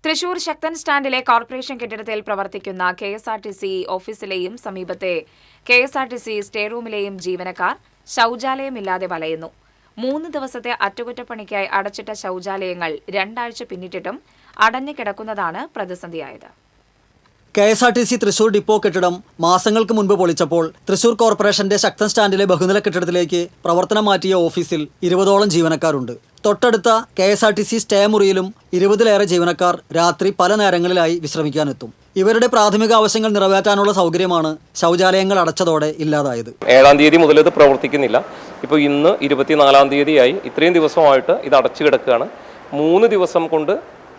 തൃശൂർ ശക്തൻ സ്റ്റാൻഡിലെ corporation കെട്ടിടത്തിൽ പ്രവർത്തിക്കുന്ന KSRTC ഓഫീസിലെയും സമീപത്തെ കെഎസ്ആർടിസി സ്റ്റേ റൂമിലെയും ജീവനക്കാർ ശൌചാലയമില്ലാതെ വലയുന്നു. 3 ദിവസത്തെ അറ്റകുറ്റപ്പണിക്കായി അടച്ചിട്ട ശൌചാലയങ്ങൾ 2 ആഴ്ച പിന്നിട്ടിട്ടും അടഞ്ഞു കിടക്കുന്നതാണ് പ്രതിസന്ധിയായത്. കെഎസ്ആർടിസി തൃശൂർ ഡിപ്പോ കെട്ടിടം മാസങ്ങൾക്ക് മുൻപ് പൊളിച്ചപ്പോൾ തൃശൂർ കോർപ്പറേഷന്റെ ശക്തൻ സ്റ്റാൻഡിലെ ബഹുനില കെട്ടിടത്തിലേക്ക് പ്രവർത്തനം മാറ്റിയ ഓഫീസിൽ 20ഓളം ജീവനക്കാരുണ്ട്. തൊട്ടടുത്ത കെഎസ്ആർടിസി സ്റ്റേ മുറിയിലും 20ലേറെ ജീവനക്കാർ രാത്രി പല നേരങ്ങളിലായി വിശ്രമിക്കാനെത്തും. ഇവരുടെ പ്രാഥമിക ആവശ്യങ്ങൾ നിറവേറ്റാനുള്ള സൗകര്യമാണ് ശൗചാലയങ്ങൾ അടച്ചതോടെ ഇല്ലാതായത്. 7-ാം തീയതി മുതൽ ഇത് പ്രവർത്തിക്കുന്നില്ല. ഇപ്പോൾ ഇന്ന് 24-ാം തീയതിയായി. ഇത്രയും ദിവസമായിട്ട് ഇത് അടച്ചു കിടക്കുകയാണ്. 3 ദിവസം കൊണ്ട്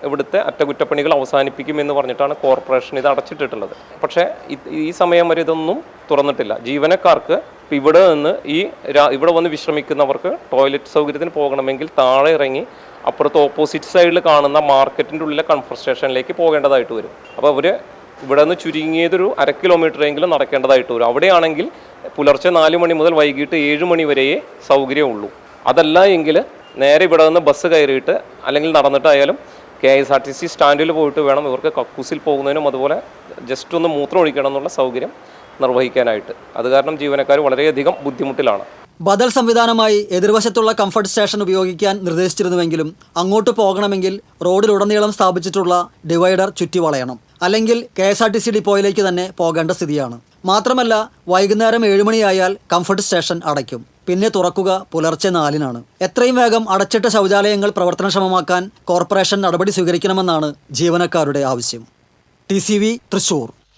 ഇവിടുത്തെ അറ്റകുറ്റപ്പണികൾ അവസാനിപ്പിക്കുമെന്ന് പറഞ്ഞിട്ടാണ് കോർപ്പറേഷൻ ഇത് അടച്ചിട്ടിട്ടുള്ളത്. പക്ഷേ ഈ സമയം വരെ ഇതൊന്നും തുറന്നിട്ടില്ല. ജീവനക്കാർക്ക് ഇവിടെ നിന്ന് ഇവിടെ വന്ന് വിശ്രമിക്കുന്നവർക്ക് ടോയ്ലറ്റ് സൗകര്യത്തിന് പോകണമെങ്കിൽ താഴെ ഇറങ്ങി അപ്പുറത്ത് ഓപ്പോസിറ്റ് സൈഡിൽ കാണുന്ന മാർക്കറ്റിൻ്റെ ഉള്ളിലെ കംഫർട്ട് സ്റ്റേഷനിലേക്ക് പോകേണ്ടതായിട്ട് വരും. അപ്പോൾ അവർ ഇവിടെ നിന്ന് ചുരുങ്ങിയതൊരു 1/2 കിലോമീറ്ററെങ്കിലും നടക്കേണ്ടതായിട്ട് വരും. അവിടെയാണെങ്കിൽ പുലർച്ചെ 4 മണി മുതൽ വൈകിട്ട് 7 മണി വരെയേ സൗകര്യമുള്ളൂ. അതല്ല എങ്കിൽ നേരെ ഇവിടെ നിന്ന് ബസ് കയറിയിട്ട് അല്ലെങ്കിൽ നടന്നിട്ടായാലും കെഎസ്ആർടിസി സ്റ്റാൻഡിൽ പോയിട്ട് വേണം ഇവർക്ക് കക്കൂസിൽ പോകുന്നതിനും അതുപോലെ ജസ്റ്റ് ഒന്ന് മൂത്രം ഒഴിക്കണം എന്നുള്ള സൗകര്യം നിർവഹിക്കാനായിട്ട്. അത് കാരണം ജീവനക്കാർ വളരെയധികം ബുദ്ധിമുട്ടിലാണ്. ബദൽ സംവിധാനമായി എതിർവശത്തുള്ള കംഫർട്ട് സ്റ്റേഷൻ ഉപയോഗിക്കാൻ നിർദ്ദേശിച്ചിരുന്നുവെങ്കിലും അങ്ങോട്ട് പോകണമെങ്കിൽ റോഡിലുടനീളം സ്ഥാപിച്ചിട്ടുള്ള ഡിവൈഡർ ചുറ്റി വളയണം. അല്ലെങ്കിൽ കെഎസ്ആർടിസി ഡിപ്പോയിലേക്ക് തന്നെ പോകേണ്ട സ്ഥിതിയാണ്. മാത്രമല്ല വൈകുന്നേരം 7 മണിയായാൽ കംഫർട്ട് സ്റ്റേഷൻ അടയ്ക്കും. പിന്നെ തുറക്കുക പുലർച്ചെ 4-നാണ്. എത്രയും വേഗം അടച്ചിട്ട ശൗചാലയങ്ങൾ പ്രവർത്തനക്ഷമമാക്കാൻ കോർപ്പറേഷൻ നടപടി സ്വീകരിക്കണമെന്നാണ് ജീവനക്കാരുടെ ആവശ്യം. TCV തൃശൂർ.